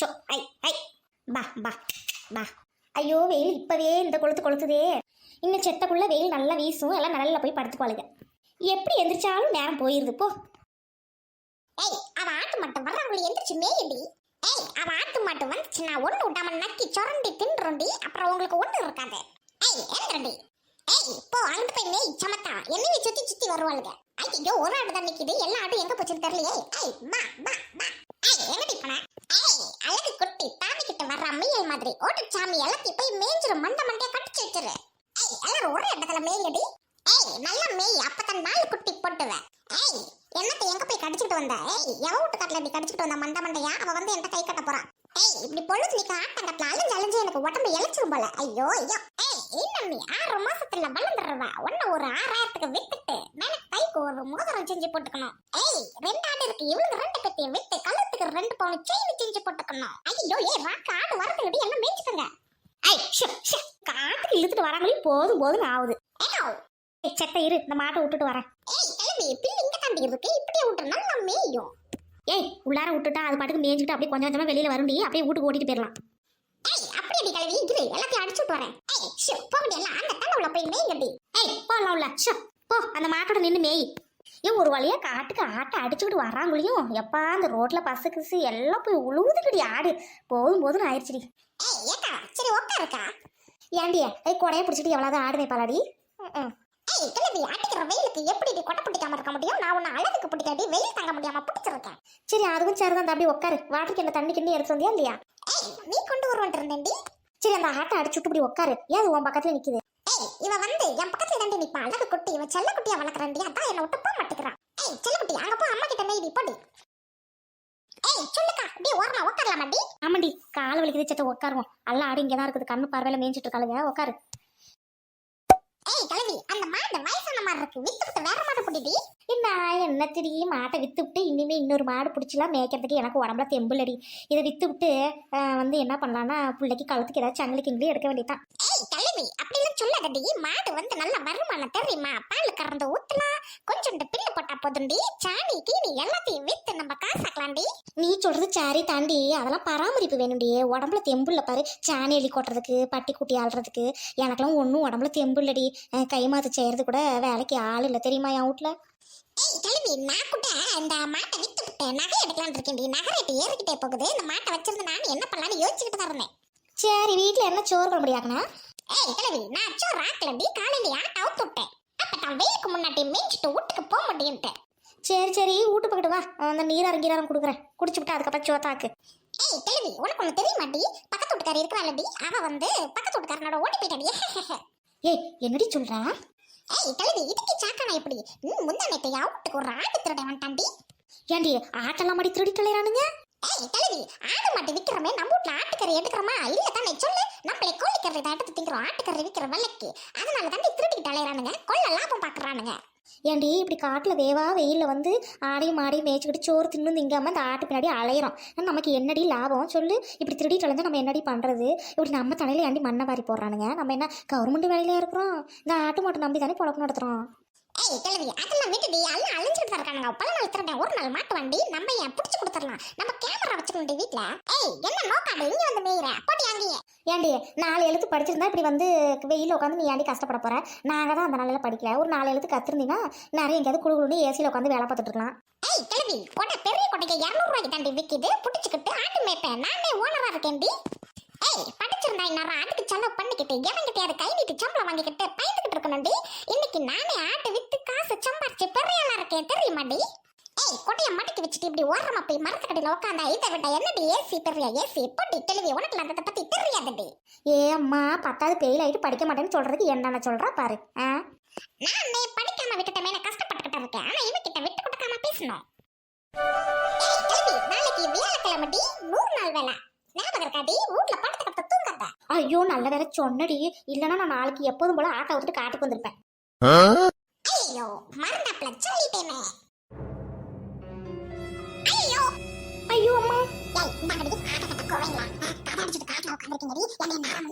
So I ஐ பா பா பா. ஐயோ வெயில் இப்பவே இந்த கொளுத்துதே. இன்னும் செத்தக்குள்ள வெயில் நல்லா வீசும், எல்லாம் நல்லா போய் படுத்துக்குவாளுங்க. எப்படி எந்திரிச்சாலும் நேரம் போயிருது போ. ஏய் அவ ஆட்டு மட்டும் வர்றவங்களை எந்திரிச்சு மேயடி. ஏய் அவ ஆட்டு மட்டும் வந்துச்சுன்னா ஒண்ணு விட்டாம நக்கி சொரண்டி தின்றுண்டி, அப்புறம் உங்களுக்கு ஒண்ணு இருக்காது. ஏய் ஏன்றடி. ஏய் போ அங்கிட்டு போய் மேய் சமத்தா. என்னைய சுத்தி சுத்தி வருவாளுங்க. ஐயோ ஒரு ஆடு தான் நிக்குது, எல்லா ஆடும் எங்க போச்சுன்னு தெரியலையே. ஏய் பா பா பா. ஏய் எங்கடி போன? ஏய் அழகு குட்டி தாமி கிட்ட வர்ற அம்மியல் மாதிரி ஓட்டுச்சாமி எல்லாத்தையும் போய் மேய்ஞ்சிரும், மண்டையா கடிச்சு வச்சிரு. ஏய் எல்லாரும் ஒரே இடத்துல மேயடி. ஏய் நல்ல மேய், அப்பதான் 4 குட்டி போட்டுவேன். ஏய் என்னத்தை எங்க போய் கடிச்சிட்டு வந்த? ஏய் எவ வீட்டு கட்டல இப்படி கடிச்சிட்டு வந்த மண்டையா? அவ வந்து என்கிட்ட கை கட்ட போறான். ஏய் இப்படி பொழுது நீ ஆட்டங்கட்டல அலைஞ்சு எனக்கு உடம்பு இழைச்சிரும் போல. ஐயோ ஐயோ. ஏய் இன்னும் நீ 6 மாசத்துல வளர்ந்துடுவா. ஒன்னு ஒரு 6000க்கு வித்துட்டு மேல கைக்கு ஒரு மோதிரம் செஞ்சு போட்டுக்கணும். ஏய் 2 ஆடு இருக்கு, இவளுக்கு 2 கட்டியை வித்து கழுத்துக்கு 2 பவுன் செயின் செஞ்சு போட்டுக்கணும். ஐயோ ஏய் ராக்க ஆடு வரதுலடி எல்லாம் மேய்ச்சிக்கங்க. ஐய் காத்துக்கு இழுத்துட்டு வராங்களே போதும் ஆகுது. செத்த இரு, இந்த மாட்டை விட்டுட்டு வரேன். ஏய் கிளம்பி பிள்ளை இங்க தாண்டி இருக்கு, இப்படியே விட்டு நல்லா மேயும். ஏய் உள்ளார விட்டுட்டா அது பாட்டுக்கு மேய்ஞ்சிட்டு அப்படியே கொஞ்சம் கொஞ்சமா வெளியில வருண்டி, அப்படியே வீட்டுக்கு ஓட்டிட்டு போயிடலாம். ஏய் அப்படியே கிளம்பி இரு, எல்லாத்தையும் அடிச்சுட்டு வரேன். ஏய் போகடி எல்லாம் அந்த தலவுல போய் மேய்ங்கடி. ஏய் போலாம் உள்ள போ, அந்த மாட்டோட நின்று மேய். ஏன் ஒரு வழியா காட்டுக்கு ஆட்டை அடிச்சுக்கிட்டு வராங்களையும் எப்பா அந்த ரோட்ல பஸ்ஸு கிசு எல்லாம் போய் உழுவுதுக்கடி ஆடு. போதும் ஆயிடுச்சுடி. ஏய் ஏக்கா சரி உட்காருக்கா. ஏண்டியா கொடையை பிடிச்சிட்டு எவ்வளவு ஆடு மேய்ப்பாளாடி. ஏய் கிளம்பி அடிக்கிற வெயிலுக்கு எப்படி கொட்டை பிடிக்காம இருக்க முடியும்? நான் உன்னை அழகுக்கு பிடிக்காடி வெயில் தாங்க முடியாம பிடிச்சிருக்கேன். சரி அதுவும் சரிதான், அந்த அப்படியே உட்காரு. வாட்டருக்கு என்ன தண்ணி கிண்ணி எடுத்து வந்தியா இல்லையா? ஏய் நீ கொண்டு வருவான் இருந்தேன்டி. சரி அந்த ஆட்டை அடிச்சுட்டு இப்படி உட்காரு. ஏன் உன் பக்கத்துல நிக்குது? ஏய் இவ வந்து என் பக்கத்துல தாண்டி நிப்பா. அழகு குட்டி இவ செல்ல குட்டியா வளர்க்கறேன்டி, அதான் என்ன விட்டு போக மாட்டேங்கிறான். ஏய் செல்ல குட்டி அங்க போ, அம்மா கிட்ட மேய்டி போடி. ஏய் சொல்லுக்கா அப்படியே ஓரமா உட்காரலாமாடி? ஆமாண்டி கால் வலிக்குது, சத்த உட்காருவோம். எல்லாம் ஆடு இங்கதான் இருக்குது, கண்ணு பார்வையில மேய்ஞ்சிட்டு இருக்காளுங்க, உட்காரு. ஏய் கிளவி அந்த மாடு வயசான மாதிரி இருக்கு, வித்துட்டு வேற மாடு பிடிடி. என்ன தெரியும் மாட்டை வித்து விட்டு இனிமே இன்னொரு மாடு பிடிச்சலாம் மேய்க்கிறதுக்கு எனக்கு உடம்புல தெம்புலடி. இதை வித்து விட்டு வந்து என்ன பண்ணலாம்னா பிள்ளைக்கு கழுத்துக்கு ஏதாவது சங்கிலி கிங்கிலி எடுக்க வேண்டியதான். ஏய் கிளவி அப்படிலாம் சொல்லாதடி, மாடு வந்து நல்ல வருமானம் தெரியுமா? பால் கறந்து ஊத்தலாம், கொஞ்சம் பில்லு போட்டா போதுண்டி. சாணி கீனி எல்லாத்தையும் வித்து நம்ம காசாக்கலாம்டி. நீ சொல்றது சாரி தாண்டி அதெல்லாம் பராமரிப்பு வேணும்டி. உடம்புல தெம்புல பாரு, சாணி எலி கொட்டுறதுக்கு பட்டி குட்டி ஆள்றதுக்கு எனக்கெல்லாம் ஒன்றும் உடம்புல தெம்புலடி. கை மாத்து செய்யறது கூட வேலைக்கு ஆள் இல்லை தெரியுமா என் வீட்டுல. ஏய் கிளவி நான் கூட இந்த மாட்டை வித்து விட்டு நகை எடுக்கலான்னு இருக்கேன்டி. நகை ரேட்டு ஏறிக்கிட்டே போகுது, இந்த மாட்டை வச்சிருந்து நான் என்ன பண்ணலான்னு யோசிச்சுக்கிட்டு தான் இருந்தேன். சரி வீட்டுல என்ன சோறு குழம்பு ஆக்கணும்? ஏய் கிளவி நான் சோறு ஆக்கலடி, காலையில ஆட்டை அவுத்து விட்டேன். அப்பதான் வெயிலுக்கு முன்னாடி மேய்ச்சிட்டு வீட்டுக்கு போக முடியும்ட்டு. சரி வீட்டு பக்கத்து வா, அந்த நீராரம் கீராரம் கொடுக்குறேன், குடிச்சு விட்டு அதுக்கப்புறம் சோத்தாக்கு. ஏய் கிளவி உனக்கு ஒண்ணு தெரியுமாடி? பக்கத்து வீட்டுக்காரி இருக்கிறாளடி, அவ வந்து பக்கத்து வீட்டுக்காரனோட ஓடி போயிட்டாடி. ஏய் என்னடி சொல்ற? ஏய் கிளவி இதுக்கு சாக்கானா எப்படி? முந்தானேட்டு வீட்டுக்கு ஒரு ஆடு திருட வந்துட்டாண்டி. ஏண்டி ஆட்டெல்லாம் மாடி திருடி தொலைறானுங்க? ஏய் கிளவி ஆடு மாட்டு விக்கிறமே, நம்ம வீட்டுல ஆட்டுக்கறி எடுக்கிறோமா இல்ல தானே சொல்லு? நம்மளே கோழிக்கறி தான் எடுத்து திங்கிறோம், ஆட்டுக்கறி விற்கிற விலைக்கு. அதனால தாண்டி திருடிக்கிட்டு அலையறானுங்க, கொள்ள லாபம் பாக்குறானுங்க. ஏண்டி இப்படி காட்டுல வேவா வெயில்ல வந்து ஆடையும் மாடையும் மேய்ச்சிக்கிட்டு சோறு தின்னு திங்காம அந்த ஆட்டு பின்னாடி அலையிறோம். நமக்கு என்னடி லாபம் சொல்லு? இப்படி திருடி தொலைஞ்சா நம்ம என்னடி பண்றது? இப்படி நம்ம தலையில ஏண்டி மண்ணை வாரி போடுறானுங்க? நம்ம என்ன கவர்மெண்ட் வேலையில இருக்கிறோம்? இந்த ஆட்டு மட்டும் நம்பி தானே பொழப்பு நடத்துறோம். ஏய் கிளவி அதெல்லாம் விட்டுடி, எல்லாம் அழிஞ்சிட்டு தான் இருக்கானுங்க. பல நாள் திருடேன், ஒரு நாள் மாட்டு வண்டி நம்ம ஏன் பிடிச்சு கொடுத்துடலாம். நம்ம கேமரா வச்சுக்கணும் வீட்டுல. ஏய் என்ன நோக்காடு இங்க வந்து மேயிற போட்டி அங்கேயே. ஏண்டி 4 எழுத்து படிச்சிருந்தா இப்படி வந்து வெயில உட்காந்து நீ ஏண்டி கஷ்டப்பட போற? நாங்க தான் அந்த நாளில் படிக்கல. ஒரு 4 எழுத்து கத்துருந்தீங்கன்னா நிறைய எங்கேயாவது குழு ஏசியில் உட்காந்து வேலை பார்த்துட்டு இருக்கலாம். ஏய் கிளவி கொட்டை பெரிய கொட்டைக்கு 200 ரூபாய்க்கு தாண்டி விற்கிது, பிடிச்சிக்கிட்டு ஆட்டு மேய்ப்பேன். நானே ஓனரா இருக்கேன்டி. ஏய் படிச்சிருந்தா இன்னும் அதுக்கு செலவு பண்ணிக்கிட்டு எவங்கிட்ட கை நீட்டு சம்பளம் வாங்கிக்கிட்டு பயந்துகிட்டு இருக்கணும்டி. இன்னைக்கு நானே ஆட்டு வித்து காசு சம்பாரிச்சு பெரிய ஆளா இருக்கேன் தெரியுமாடி? ஏய் கொட்டைய மடக்கி வச்சுட்டு இப்படி ஓரமா போய் மரத்துக்கடியில உட்காந்தா இதை விட்டா என்னடி ஏசி பெரிய ஏசி போட்டி தெளிவி உனக்கு அதை பத்தி தெரியாதுடி. ஏ அம்மா 10வது பெயில் ஆயிட்டு படிக்க மாட்டேன்னு சொல்றதுக்கு என்னென்ன சொல்றா பாரு. நானே படிக்காம விட்டுட்டமே கஷ்டப்பட்டுக்கிட்டு இருக்கேன், ஆனா இவகிட்ட விட்டு கொடுக்காம பேசணும். ஏய் கிளவி நாளைக்கு வியாழக்கிழமை 100 நாள் வேலை ஞாபகம் இருக்காடி? வீட்டுல படுத்துக்கிட்டு தூங்காத. ஐயோ நல்ல வேலை சொன்னடி, இல்லைன்னா நான் நாளைக்கு எப்போதும் போல ஆட்டை விட்டுட்டு காட்டுக்கு வந்திருப்பேன். ஐயோ மறந்தாப்ல சொல்லிட்டேனே. ஐயோ ஐயோ அம்மா. ஏய் இந்தாங்கடி ஆட்ட கட்ட கோவைங்களா கதை அடிச்சிட்டு காட்டுல உட்காந்துருக்கீங்கடி, என்ன நேரம்.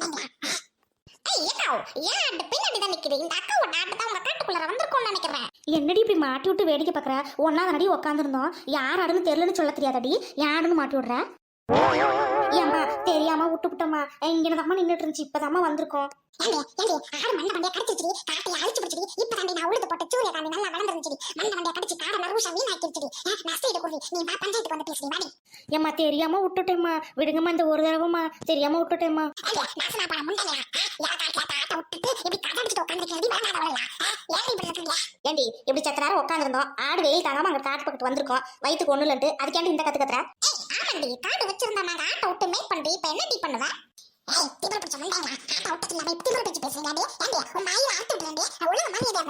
ஏய் ஏக்கா ஏன் அந்த பின்னாடி தான் நிக்குது? இந்த அக்காவோட ஆட்டு தான் உங்க காட்டுக்குள்ள வந்திருக்கும்னு நினைக்கிறேன். என்னடி இப்படி மாட்டி விட்டு வேடிக்கை பார்க்குற? ஒன்னா தானடி உட்காந்துருந்தோம், யார் ஆடுன்னு தெரியலன்னு சொல்ல தெரியாதடி, யாருன்னு மாட்டி விடுற? விட்டுவிட்டோம்மா இங்கே அம்மா நின்றுட்டு இருந்துச்சு இப்போதாம்மா வந்திருக்கோம். ஏண்டி ஆடு மண்ணை வண்டியை கடிச்சிருச்சுடி, காட்டையை அழிச்சு பிடிச்சிடி. இப்ப தாண்டி நான் உழுது போட்ட சூரியகாந்தி நல்லா வளர்ந்துருச்சுடி. மண்ணை வண்டியை கடிச்சு காடை நறுசா வீணாக்கிருச்சுடி. நஷ்டம் குருவி நீ வா பஞ்சாயத்துக்கு வந்து பேசுறீ வாடி. ஏம்மா தெரியாம விட்டுட்டேம்மா, விடுங்கம்மா இந்த ஒரு தடவைம்மா, தெரியாம விட்டுட்டேம்மா. நாசனா பழம் முண்டலையா ஆட்டை விட்டுட்டு இப்படி கதை அடிச்சுட்டு உட்காந்துருக்கேன் வேணாதவளா ஏன் இப்படி இருக்கீங்க? ஏண்டி இப்படி சத்த நேரம் உட்காந்துருந்தோம், ஆடு வெயில் தாங்காம அங்கே காட்டு பக்கத்து வந்திருக்கோம், வயிற்றுக்கு ஒண்ணு இல்லைன்ட்டு அதுக்கேண்டி இந்த கத்து கத்துற? ஆமாண்டி காடு வச்சிருந்தா நாங்க ஆட்டை விட்டு மேக் பண்றி இப்ப என்ன டீ பண்ணுவேன்? திமிரு பிடிச்ச முண்டாங்களா ஆட்டை விட்டு இல்லாம திமிரு பிடிச்சு பேசுறீங்க. உன் மாயில ஆட்டு விட்டுறேன் ஒழுங்கு மரியாதை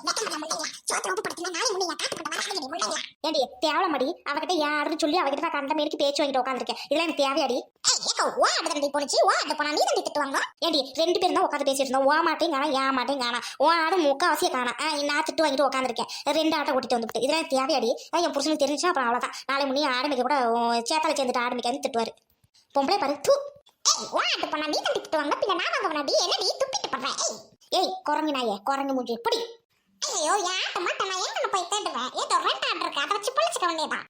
வெக்கம் பண்ண முண்டாங்களா சோத்து உப்பு படுத்தினா நாளை முன்னாடி காட்டு பட்ட வராங்க முண்டாங்களா. ஏண்டி தேவலமாடி அவகிட்ட யாருன்னு சொல்லி அவகிட்ட நான் கண்ட மேற்கு பேச்சு வாங்கிட்டு உட்காந்துருக்கேன், இதெல்லாம் எனக்கு தேவையாடி? ஓ ஆடு தண்டி போனுச்சு ஓ ஆடு போனா நீ தண்டி திட்டுவாங்க. ஏண்டி 2 பேரும் தான் உட்காந்து பேசிட்டு இருந்தோம், ஓ மாட்டையும் காணா ஏன் மாட்டையும் காணா, ஓ ஆடு முக்காவாசியை காணா, நான் திட்டு வாங்கிட்டு உட்காந்துருக்கேன், 2 ஆட்டை கூட்டிட்டு வந்துட்டு இதெல்லாம் எனக்கு தேவையாடி? என் புருஷனுக்கு தெரிஞ்சுன்னா அப்புறம் அவ்வளோதான், நாளை முன்னே ஆடு மேய்க்க கூட சேத்தால சேர்ந்துட்டு ஆடு மேய்க்காந்து திட்டுவாரு. பொம்பளை பாரு தூ. ஓ ஆடு போனா நீ தண்டி திட்டுவாங்க பின்ன நான் வாங்க முன்னாடி என்னடி துப்பிட்டு பண்றேன். ஏய் குரங்கு நாயே, குரங்கு மூஞ்சி எப்படி? ஐயோ என் ஆட்டை மட்டும் நான் எங்க போய் தேடுவேன்? ஏதோ 2 ஆடு இருக்கு அதை வச்சு பொழிச்சுக்க வேண்டியதான்.